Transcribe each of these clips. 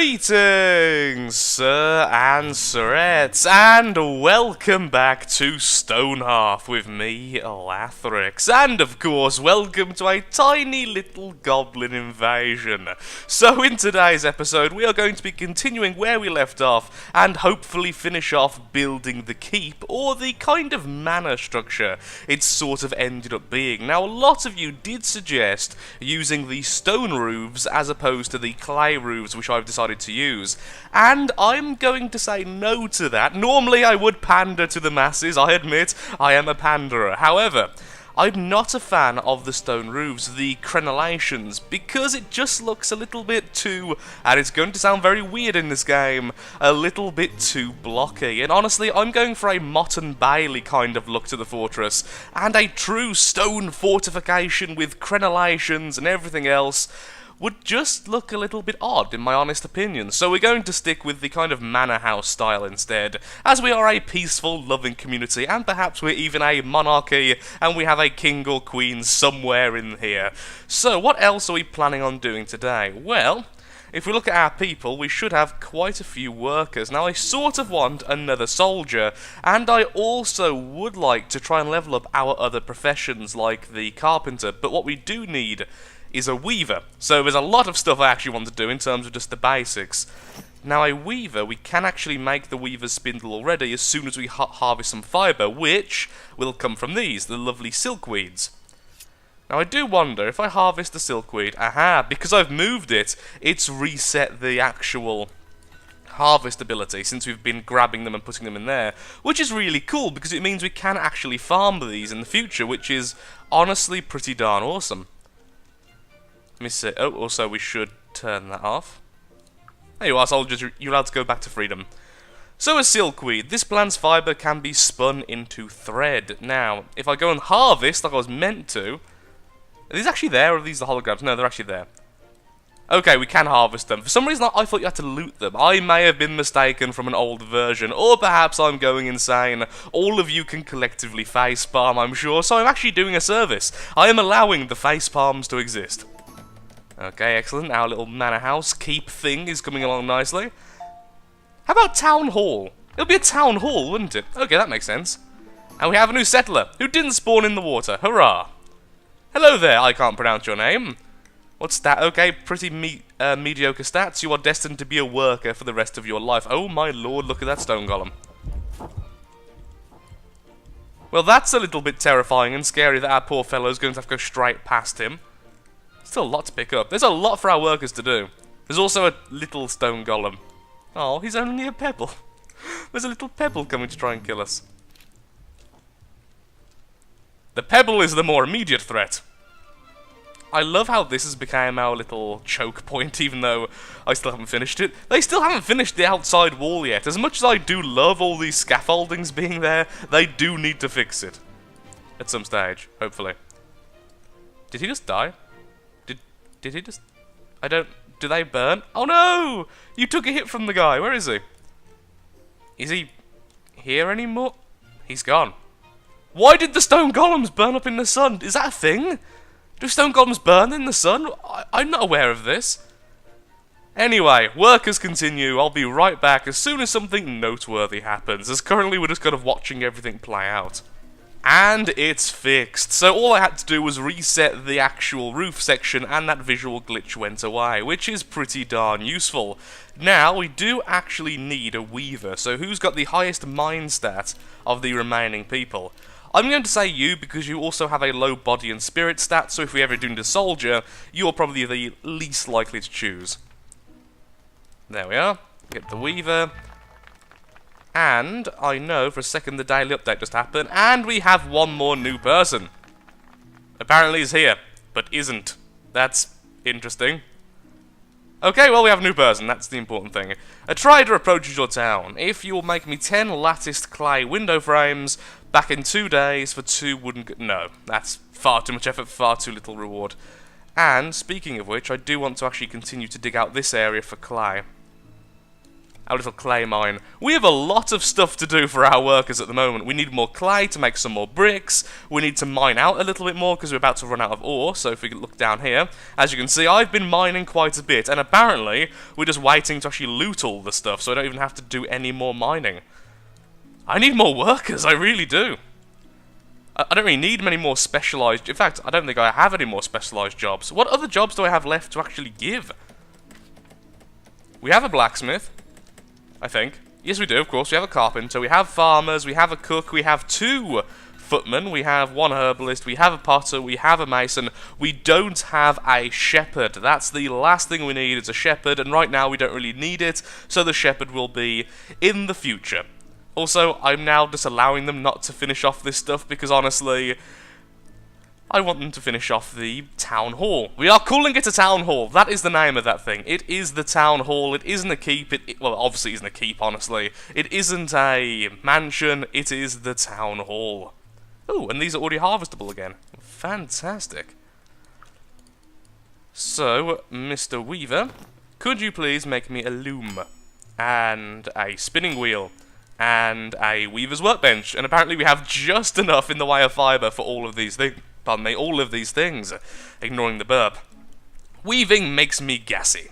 Greetings, sir and sirettes, and welcome back to Stonehearth with me, Lathrix, and of course, welcome to a tiny little goblin invasion. So in today's episode, we are going to be continuing where we left off, and hopefully finish off building the keep, or the kind of manor structure it sort of ended up being. Now, a lot of you did suggest using the stone roofs as opposed to the clay roofs, which I've decided to use, and I'm going to say no to that. Normally I would pander to the masses, I admit, I am a panderer. However, I'm not a fan of the stone roofs, the crenellations, because it just looks a little bit too, and it's going to sound very weird in this game, a little bit too blocky. And honestly, I'm going for a Mott and Bailey kind of look to the fortress, and a true stone fortification with crenellations and everything else would just look a little bit odd, in my honest opinion. So we're going to stick with the kind of manor house style instead, as we are a peaceful, loving community, and perhaps we're even a monarchy, and we have a king or queen somewhere in here. So what else are we planning on doing today? Well, if we look at our people, we should have quite a few workers. Now, I sort of want another soldier, and I also would like to try and level up our other professions, like the carpenter, but what we do need is a weaver. So there's a lot of stuff I actually want to do in terms of just the basics. Now, a weaver, we can actually make the weaver's spindle already as soon as we harvest some fibre, which will come from these, the lovely silkweeds. Now, I do wonder, if I harvest the silkweed, because I've moved it, it's reset the actual harvest ability, since we've been grabbing them and putting them in there, which is really cool, because it means we can actually farm these in the future, which is honestly pretty darn awesome. Let me see. Oh, also we should turn that off. There you are, soldiers. You're allowed to go back to freedom. So a silkweed. This plant's fibre can be spun into thread. Now, if I go and harvest like I was meant to... Are these actually there, or are these the holograms? No, they're actually there. Okay, we can harvest them. For some reason, I thought you had to loot them. I may have been mistaken from an old version, or perhaps I'm going insane. All of you can collectively facepalm, I'm sure, so I'm actually doing a service. I am allowing the facepalms to exist. Okay, excellent. Our little manor house keep thing is coming along nicely. How about town hall? It'll be a town hall, wouldn't it? Okay, that makes sense. And we have a new settler who didn't spawn in the water. Hurrah! Hello there, I can't pronounce your name. What's that? Okay, pretty mediocre stats. You are destined to be a worker for the rest of your life. Oh my lord, look at that stone golem. Well, that's a little bit terrifying and scary that our poor fellow's going to have to go straight past him. Still a lot to pick up. There's a lot for our workers to do. There's also a little stone golem. Oh, he's only a pebble. There's a little pebble coming to try and kill us. The pebble is the more immediate threat. I love how this has become our little choke point, even though I still haven't finished it. They still haven't finished the outside wall yet. As much as I do love all these scaffoldings being there, they do need to fix it. At some stage, hopefully. Did he just die? Did he just... Do they burn? Oh no! You took a hit from the guy. Where is he? Is he here anymore? He's gone. Why did the stone golems burn up in the sun? Is that a thing? Do stone golems burn in the sun? I'm not aware of this. Anyway, workers continue. I'll be right back as soon as something noteworthy happens, as currently we're just kind of watching everything play out. And it's fixed. So all I had to do was reset the actual roof section and that visual glitch went away, which is pretty darn useful. Now, we do actually need a weaver, so who's got the highest mind stat of the remaining people? I'm going to say you, because you also have a low body and spirit stat, so if we ever do need a soldier, you're probably the least likely to choose. There we are. Get the weaver. And I know for a second the daily update just happened, and we have one more new person. Apparently he's here, but isn't. That's interesting. Okay, well, we have a new person. That's the important thing. A trader approaches your town. If you'll make me 10 latticed clay window frames, back in 2 days for 2 wooden... No, that's far too much effort, far too little reward. And, speaking of which, I do want to actually continue to dig out this area for clay. Our little clay mine. We have a lot of stuff to do for our workers at the moment. We need more clay to make some more bricks. We need to mine out a little bit more because we're about to run out of ore. So if we look down here, as you can see, I've been mining quite a bit. And apparently, we're just waiting to actually loot all the stuff, so I don't even have to do any more mining. I need more workers, I really do. I don't really need many more specialised... In fact, I don't think I have any more specialised jobs. What other jobs do I have left to actually give? We have a blacksmith. I think. Yes, we do, of course. We have a carpenter, we have farmers, we have a cook, we have 2 footmen, we have 1 herbalist, we have a potter, we have a mason. We don't have a shepherd. That's the last thing we need, is a shepherd, and right now we don't really need it, so the shepherd will be in the future. Also, I'm now just allowing them not to finish off this stuff, because honestly, I want them to finish off the town hall. We are calling it a town hall. That is the name of that thing. It is the town hall. It isn't a keep. Well, obviously it isn't a keep, honestly. It isn't a mansion. It is the town hall. Oh, and these are already harvestable again. Fantastic. So, Mr. Weaver, could you please make me a loom? And a spinning wheel. And a weaver's workbench. And apparently we have just enough in the way of fibre for all of these things. Pardon me, all of these things, ignoring the burp. Weaving makes me gassy.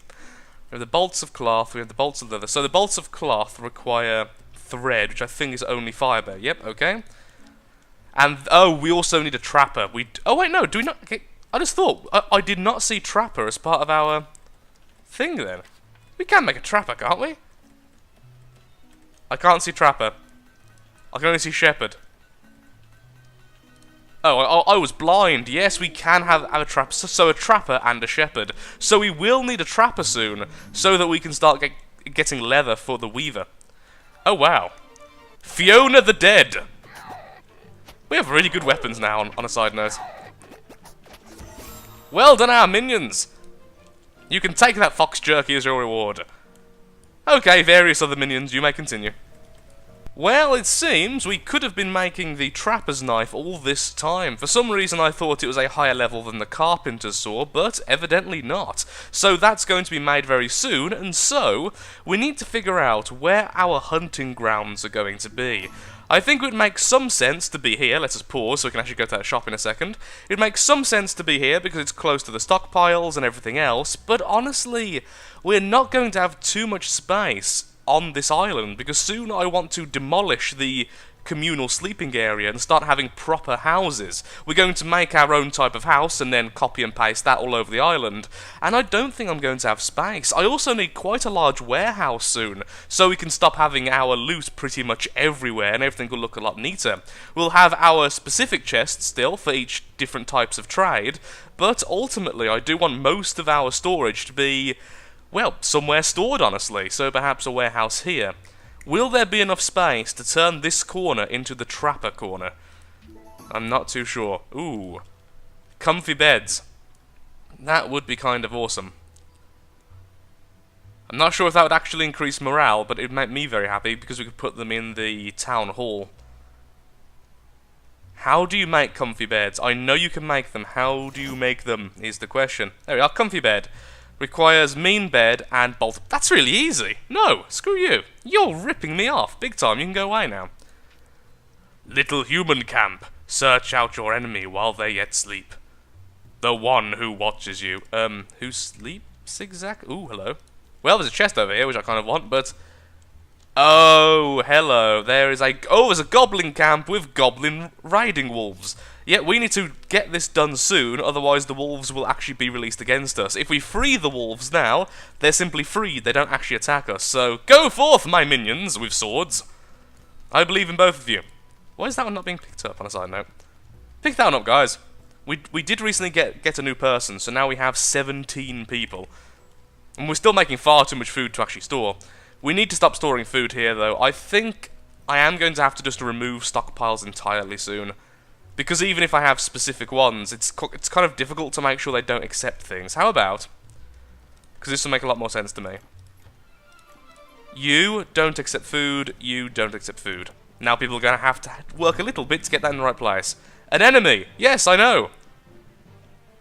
We have the bolts of cloth, we have the bolts of leather. So the bolts of cloth require thread, which I think is only fibre. Yep, okay. And, oh, we also need a trapper. Oh, wait, no, do we not... Okay, I just thought, I did not see trapper as part of our thing, then. We can make a trapper, can't we? I can't see trapper. I can only see shepherd. Oh, I was blind. Yes, we can have a trapper. So a trapper and a shepherd. So we will need a trapper soon, so that we can start getting leather for the weaver. Oh, wow. Fiona the Dead. We have really good weapons now, on a side note. Well done, our minions. You can take that fox jerky as your reward. Okay, various other minions, you may continue. Well, it seems we could have been making the trapper's knife all this time. For some reason I thought it was a higher level than the carpenter's saw, but evidently not. So that's going to be made very soon, and so we need to figure out where our hunting grounds are going to be. I think it would make some sense to be here. Let us pause so we can actually go to that shop in a second. It makes some sense to be here because it's close to the stockpiles and everything else, but honestly, we're not going to have too much space on this island, because soon I want to demolish the communal sleeping area and start having proper houses. We're going to make our own type of house and then copy and paste that all over the island, and I don't think I'm going to have space. I also need quite a large warehouse soon, so we can stop having our loot pretty much everywhere and everything will look a lot neater. We'll have our specific chests still for each different types of trade, but ultimately I do want most of our storage to be, well, somewhere stored, honestly, so perhaps a warehouse here. Will there be enough space to turn this corner into the trapper corner? I'm not too sure. Ooh. Comfy beds. That would be kind of awesome. I'm not sure if that would actually increase morale, but it would make me very happy because we could put them in the town hall. How do you make comfy beds? I know you can make them. How do you make them is the question. There we are, comfy bed. Requires mean bed and bolt. That's really easy. No, screw you. You're ripping me off. Big time, you can go away now. Little human camp. Search out your enemy while they yet sleep. The one who watches you. Who sleeps exactly? Ooh, hello. Well, there's a chest over here, which I kind of want, but... Oh, hello. There's a goblin camp with goblin riding wolves. Yeah, we need to get this done soon, otherwise the wolves will actually be released against us. If we free the wolves now, they're simply freed, they don't actually attack us. So, go forth, my minions, with swords. I believe in both of you. Why is that one not being picked up, on a side note? Pick that one up, guys. We did recently get a new person, so now we have 17 people. And we're still making far too much food to actually store. We need to stop storing food here, though. I think I am going to have to just remove stockpiles entirely soon. Because even if I have specific ones, it's kind of difficult to make sure they don't accept things. How about... Because this will make a lot more sense to me. You don't accept food, you don't accept food. Now people are going to have to work a little bit to get that in the right place. An enemy! Yes, I know!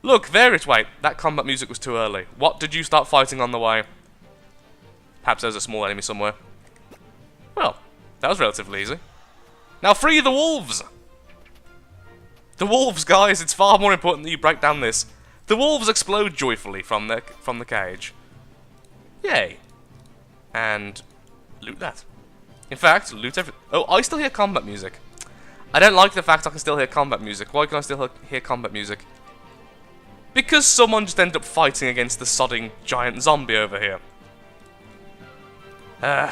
Look, there it... Wait, that combat music was too early. What did you start fighting on the way? Perhaps there's a small enemy somewhere. Well, that was relatively easy. Now free the wolves! The wolves, guys, it's far more important that you break down this. The wolves explode joyfully from the cage. Yay. And loot that. In fact, loot everything. Oh, I still hear combat music. I don't like the fact I can still hear combat music. Why can I still hear combat music? Because someone just ended up fighting against the sodding giant zombie over here.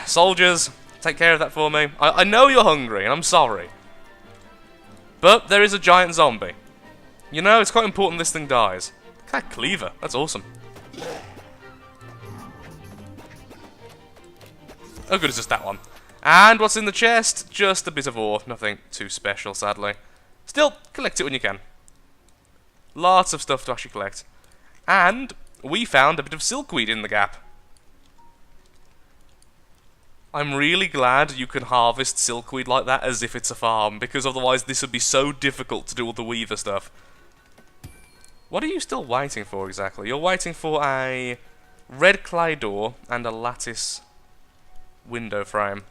Soldiers, take care of that for me. I know you're hungry, and I'm sorry. But there is a giant zombie. You know, it's quite important this thing dies. That cleaver, that's awesome. Oh good, it's just that one. And what's in the chest? Just a bit of ore, nothing too special, sadly. Still, collect it when you can. Lots of stuff to actually collect. And we found a bit of silkweed in the gap. I'm really glad you can harvest silkweed like that as if it's a farm, because otherwise this would be so difficult to do all the weaver stuff. What are you still waiting for exactly? You're waiting for a red clay door and a lattice window frame.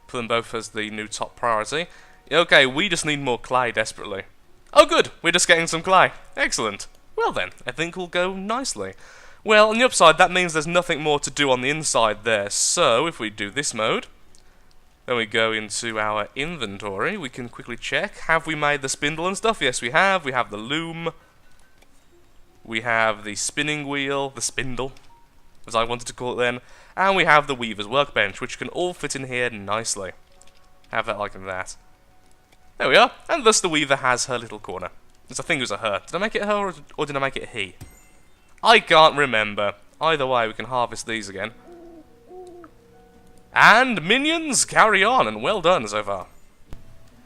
Put them both as the new top priority. Okay, we just need more clay desperately. Oh good, we're just getting some clay. Excellent. Well then, I think we'll go nicely. Well, on the upside, that means there's nothing more to do on the inside there. So, if we do this mode, then we go into our inventory, we can quickly check. Have we made the spindle and stuff? Yes, we have. We have the loom. We have the spinning wheel, the spindle, as I wanted to call it then. And we have the weaver's workbench, which can all fit in here nicely. Have that like that. There we are. And thus the weaver has her little corner. I think it was a her. Did I make it her or did I make it he? I can't remember. Either way, we can harvest these again. And minions, carry on, and well done so far.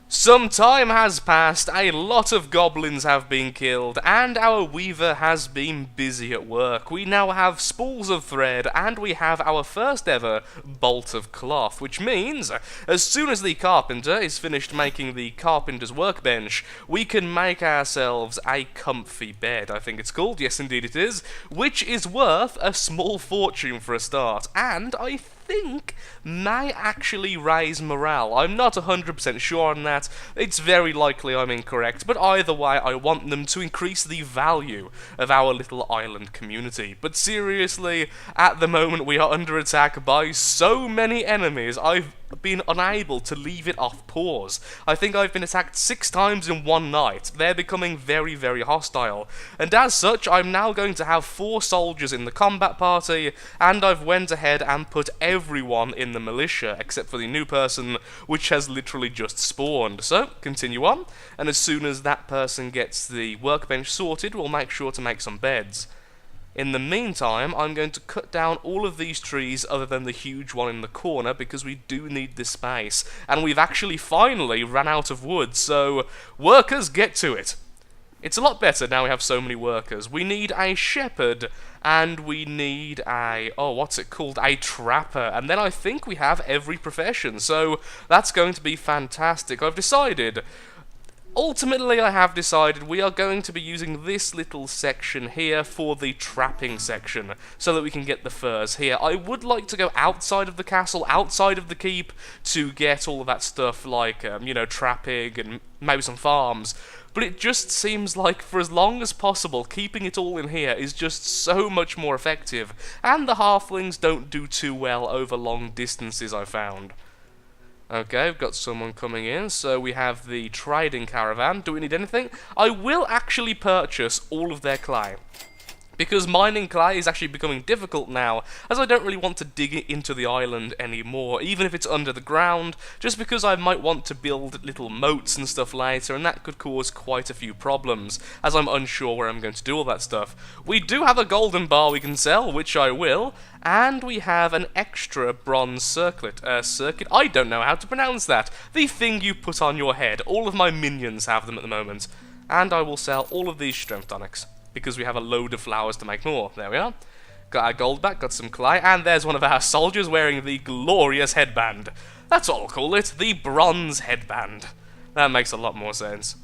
Some time has passed, a lot of goblins have been killed, and our weaver has been busy at work. We now have spools of thread, and we have our first ever bolt of cloth, which means, as soon as the carpenter is finished making the carpenter's workbench, we can make ourselves a comfy bed, I think it's called, yes indeed it is, which is worth a small fortune for a start, and I think may actually raise morale. I'm not 100% sure on that. It's very likely I'm incorrect, but either way I want them to increase the value of our little island community. But seriously, at the moment we are under attack by so many enemies, I've been unable to leave it off pause. I think I've been attacked 6 times in one night. They're becoming very, very hostile. And as such, I'm now going to have 4 soldiers in the combat party, and I've went ahead and put everyone in the militia, except for the new person, which has literally just spawned. So, continue on, and as soon as that person gets the workbench sorted, we'll make sure to make some beds. In the meantime, I'm going to cut down all of these trees other than the huge one in the corner because we do need this space. And we've actually finally ran out of wood, so workers, get to it. It's a lot better now we have so many workers. We need a shepherd, and we need a, what's it called? A trapper. And then I think we have every profession, so that's going to be fantastic. Ultimately, I have decided we are going to be using this little section here for the trapping section, so that we can get the furs here. I would like to go outside of the castle, outside of the keep, to get all of that stuff like, trapping and maybe some farms. But it just seems like, for as long as possible, keeping it all in here is just so much more effective, and the halflings don't do too well over long distances, I found. Okay, we've got someone coming in, so we have the trading caravan. Do we need anything? I will actually purchase all of their clay, because mining clay is actually becoming difficult now, as I don't really want to dig it into the island anymore, even if it's under the ground, just because I might want to build little moats and stuff later, and that could cause quite a few problems, as I'm unsure where I'm going to do all that stuff. We do have a golden bar we can sell, which I will, and we have an extra bronze circlet. I don't know how to pronounce that. The thing you put on your head. All of my minions have them at the moment. And I will sell all of these strength tonics, because we have a load of flowers to make more. There we are. Got our gold back, got some clay, and there's one of our soldiers wearing the glorious headband. That's what I'll call it, the bronze headband. That makes a lot more sense.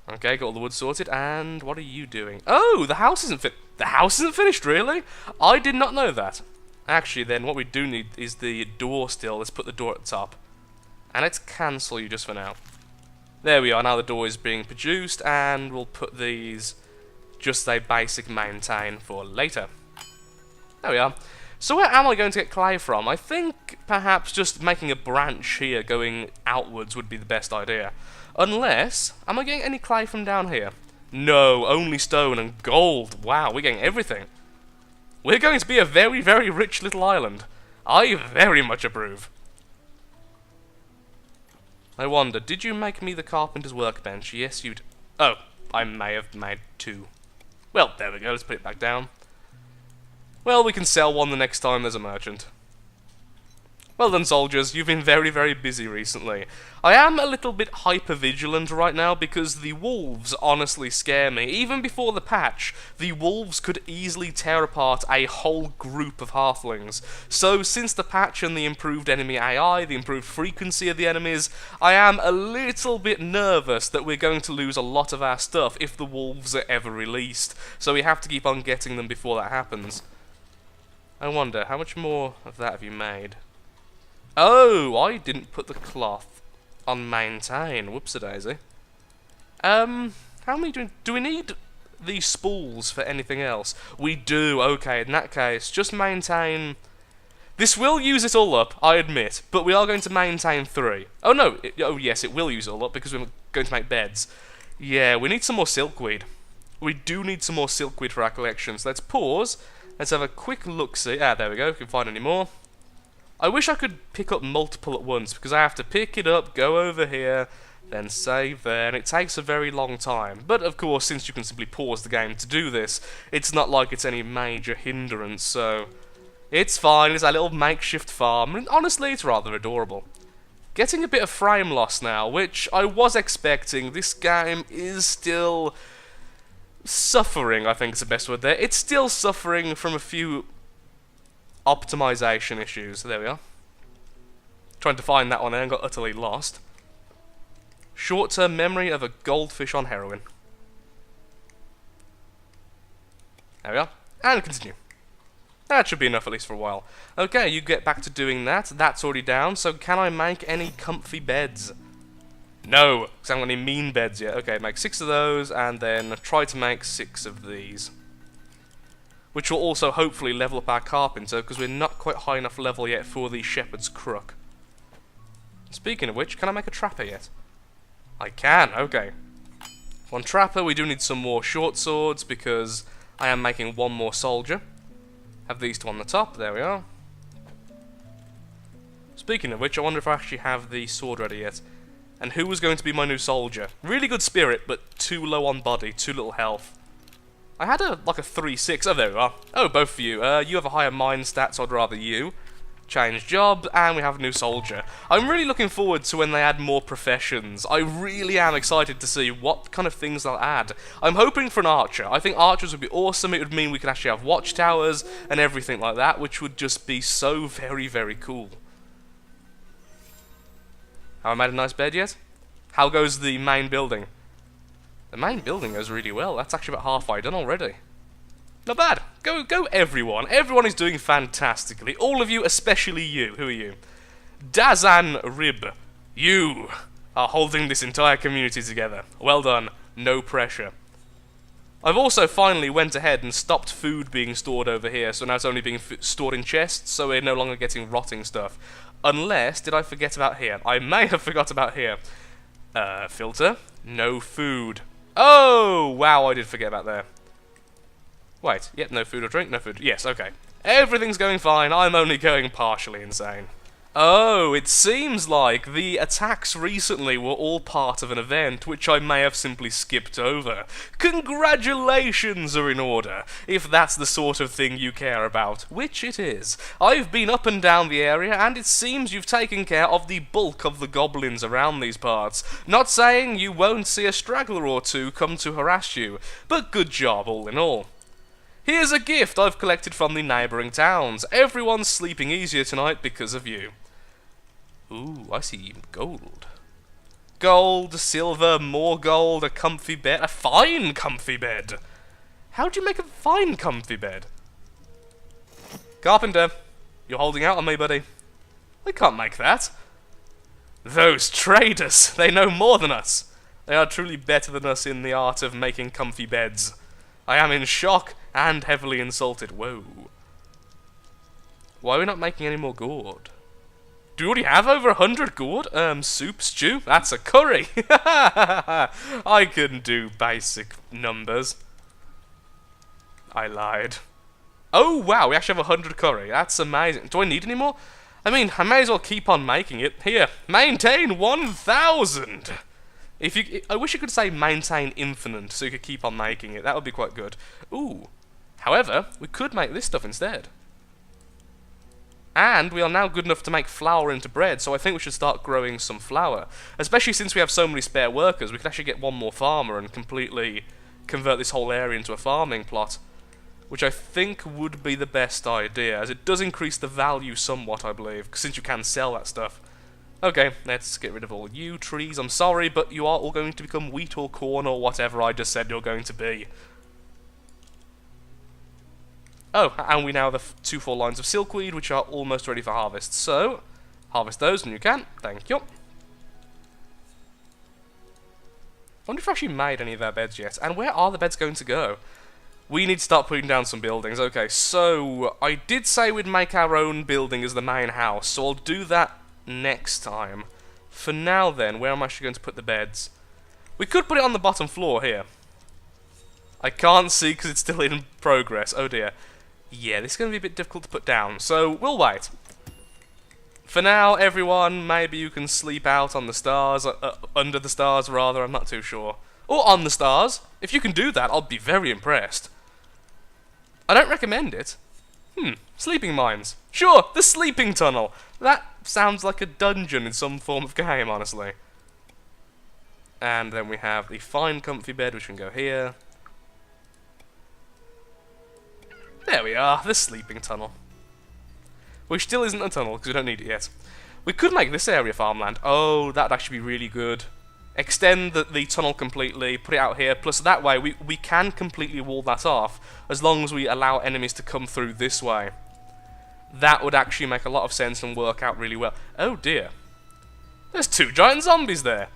Okay, got all the wood sorted, and what are you doing? Oh, the house isn't the house isn't finished, really? I did not know that. Actually, then, what we do need is the door still. Let's put the door at the top. And let's cancel you just for now. There we are, now the door is being produced, and we'll put these just a basic maintain for later. There we are. So where am I going to get clay from? I think perhaps just making a branch here going outwards would be the best idea. Unless, am I getting any clay from down here? No, only stone and gold. Wow, we're getting everything. We're going to be a very, very rich little island. I very much approve. I wonder, did you make me the carpenter's workbench? Yes, you'd... Oh, I may have made two. Well, there we go, let's put it back down. Well, we can sell one the next time there's a merchant. Well done, soldiers. You've been very, very busy recently. I am a little bit hyper-vigilant right now because the wolves honestly scare me. Even before the patch, the wolves could easily tear apart a whole group of halflings. So, since the patch and the improved enemy AI, the improved frequency of the enemies, I am a little bit nervous that we're going to lose a lot of our stuff if the wolves are ever released. So we have to keep on getting them before that happens. I wonder, how much more of that have you made? Oh, I didn't put the cloth on maintain. Whoops-a-daisy. How many do we need these spools for anything else? We do. Okay, in that case, just maintain. This will use it all up, I admit, but we are going to maintain 3. Oh no, oh yes, it will use it all up because we're going to make beds. Yeah, we need some more silkweed. We do need some more silkweed for our collection. So let's pause. Let's have a quick look-see. Ah, there we go. We can find any more. I wish I could pick up multiple at once, because I have to pick it up, go over here, then save there, and it takes a very long time. But, of course, since you can simply pause the game to do this, it's not like it's any major hindrance, so... It's fine, it's a little makeshift farm, and honestly, it's rather adorable. Getting a bit of frame loss now, which I was expecting. This game is still... suffering, I think is the best word there. It's still suffering from a few... optimization issues. There we are. Trying to find that one there and got utterly lost. Short-term memory of a goldfish on heroin. There we are. And continue. That should be enough at least for a while. Okay, you get back to doing that. That's already down. So can I make any comfy beds? No, because I haven't got any mean beds yet. Okay, make 6 of those and then try to make 6 of these. Which will also hopefully level up our carpenter, because we're not quite high enough level yet for the shepherd's crook. Speaking of which, can I make a trapper yet? I can, okay. On trapper, we do need some more short swords, because I am making 1 more soldier. Have these 2 on the top, there we are. Speaking of which, I wonder if I actually have the sword ready yet. And who was going to be my new soldier? Really good spirit, but too low on body, too little health. I had like a 3-6. Oh, there we are. Oh, both of you. You have a higher mind stat, so I'd rather you. Change job, and we have a new soldier. I'm really looking forward to when they add more professions. I really am excited to see what kind of things they'll add. I'm hoping for an archer. I think archers would be awesome. It would mean we could actually have watchtowers and everything like that, which would just be so very, very cool. Have I made a nice bed yet? How goes the main building? The main building goes really well. That's actually about halfway done already. Not bad. Go everyone. Everyone is doing fantastically. All of you, especially you. Who are you? Dazan Rib. You are holding this entire community together. Well done. No pressure. I've also finally went ahead and stopped food being stored over here, so now it's only being stored in chests, so we're no longer getting rotting stuff. Unless, did I forget about here? I may have forgot about here. Filter. No food. Oh, wow, I did forget about there. Wait, yep, no food or drink, no food. Yes, okay. Everything's going fine, I'm only going partially insane. Oh, it seems like the attacks recently were all part of an event which I may have simply skipped over. Congratulations are in order, if that's the sort of thing you care about, which it is. I've been up and down the area, and it seems you've taken care of the bulk of the goblins around these parts. Not saying you won't see a straggler or two come to harass you, but good job all in all. Here's a gift I've collected from the neighbouring towns. Everyone's sleeping easier tonight because of you. Ooh, I see gold. Gold, silver, more gold, a comfy bed, a fine comfy bed. How do you make a fine comfy bed? Carpenter, you're holding out on me, buddy. They can't make that. Those traders, they know more than us. They are truly better than us in the art of making comfy beds. I am in shock and heavily insulted. Whoa. Why are we not making any more gourd? Do we already have over 100 gourd? Soup, stew? That's a curry! I can do basic numbers. I lied. Oh wow, we actually have 100 curry. That's amazing. Do I need any more? I mean, I may as well keep on making it. Here, maintain 1,000! I wish you could say maintain infinite so you could keep on making it. That would be quite good. Ooh. However, we could make this stuff instead. And we are now good enough to make flour into bread, so I think we should start growing some flour. Especially since we have so many spare workers, we could actually get one more farmer and completely convert this whole area into a farming plot. Which I think would be the best idea, as it does increase the value somewhat, I believe, since you can sell that stuff. Okay, let's get rid of all you trees. I'm sorry, but you are all going to become wheat or corn or whatever I just said you're going to be. Oh, and we now have 2 full lines of silkweed, which are almost ready for harvest. So, harvest those when you can. Thank you. I wonder if I've actually made any of our beds yet. And where are the beds going to go? We need to start putting down some buildings. Okay, so I did say we'd make our own building as the main house, so I'll do that next time. For now then, where am I actually going to put the beds? We could put it on the bottom floor here. I can't see because it's still in progress. Oh dear. Yeah, this is going to be a bit difficult to put down, so we'll wait. For now, everyone, maybe you can sleep out on the stars, under the stars rather, I'm not too sure. Or on the stars. If you can do that, I'll be very impressed. I don't recommend it. Sleeping mines. Sure, the sleeping tunnel. That sounds like a dungeon in some form of game, honestly. And then we have the fine comfy bed, which can go here. There we are, the sleeping tunnel. Which still isn't a tunnel, because we don't need it yet. We could make this area farmland. Oh, that'd actually be really good. Extend the tunnel completely, put it out here, plus that way we can completely wall that off, as long as we allow enemies to come through this way. That would actually make a lot of sense and work out really well. Oh dear. There's 2 giant zombies there.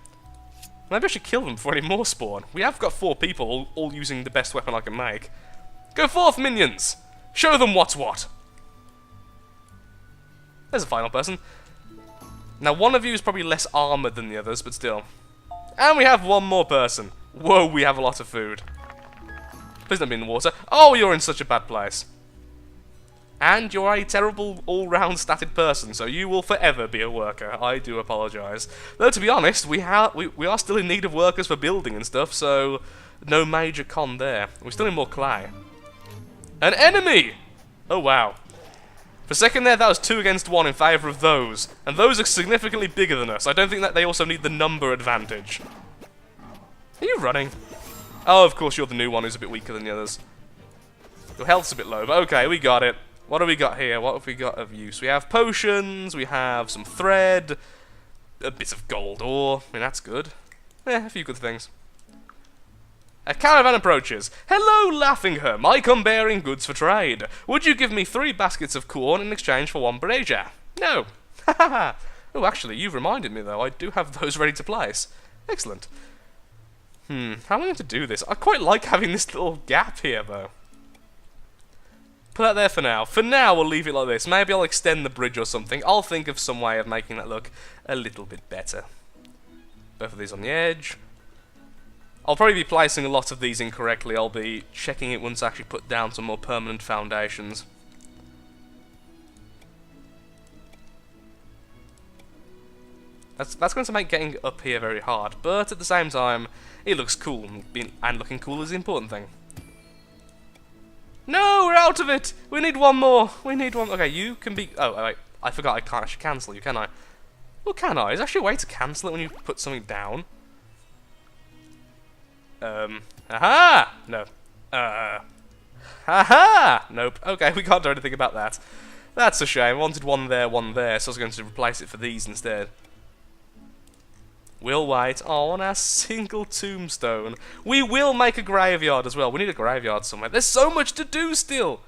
Maybe I should kill them before any more spawn. We have got 4 people, all using the best weapon I can make. Go forth, minions! Show them what's what! There's a final person. Now, one of you is probably less armoured than the others, but still. And we have one more person. Whoa, we have a lot of food. Please don't be in the water. Oh, you're in such a bad place. And you're a terrible, all-round statted person, so you will forever be a worker. I do apologise. Though, to be honest, we are still in need of workers for building and stuff, so no major con there. We still need more clay. An enemy! Oh, wow. For a second there, that was 2 against 1 in favour of those. And those are significantly bigger than us. I don't think that they also need the number advantage. Are you running? Oh, of course, you're the new one who's a bit weaker than the others. Your health's a bit low, but okay, we got it. What do we got here? What have we got of use? We have potions, we have some thread, a bit of gold ore. I mean, that's good. Yeah, a few good things. A caravan approaches. Hello, Laughingham. I come bearing goods for trade. Would you give me 3 baskets of corn in exchange for 1 brazier? No. Ha ha ha. Oh, actually, you've reminded me, though. I do have those ready to place. Excellent. How am I going to do this? I quite like having this little gap here, though. Put that there for now. For now, we'll leave it like this. Maybe I'll extend the bridge or something. I'll think of some way of making that look a little bit better. Both of these on the edge. I'll probably be placing a lot of these incorrectly. I'll be checking it once I actually put down some more permanent foundations. That's going to make getting up here very hard, but at the same time, it looks cool, and looking cool is the important thing. No, we're out of it! We need one more! We need one. Okay, you can be... Oh, wait, I forgot I can't actually cancel you, can I? Well, can I? Is there actually a way to cancel it when you put something down? Aha! No. Aha! Nope. Okay, we can't do anything about that. That's a shame. I wanted one there, so I was going to replace it for these instead. We'll wait on our single tombstone. We will make a graveyard as well. We need a graveyard somewhere. There's so much to do still.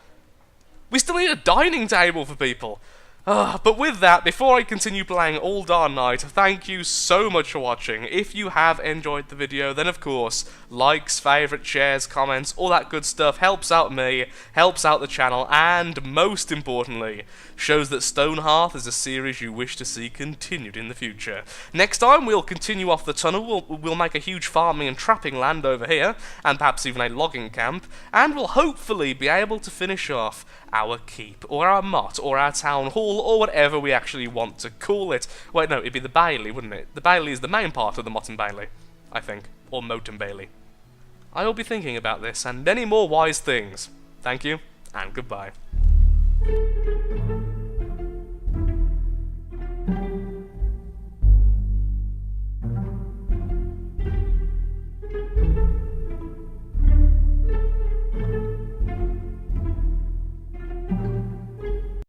We still need a dining table for people. But with that, before I continue playing all darn night, thank you so much for watching. If you have enjoyed the video, then of course, likes, favourites, shares, comments, all that good stuff helps out me, helps out the channel, and most importantly, shows that Stonehearth is a series you wish to see continued in the future. Next time, we'll continue off the tunnel, we'll make a huge farming and trapping land over here, and perhaps even a logging camp, and we'll hopefully be able to finish off our keep, or our motte, or our town hall, or whatever we actually want to call it. Wait, no, it'd be the bailey, wouldn't it? The bailey is the main part of the motte and bailey, I think. Or moat and bailey. I will be thinking about this, and many more wise things. Thank you, and goodbye.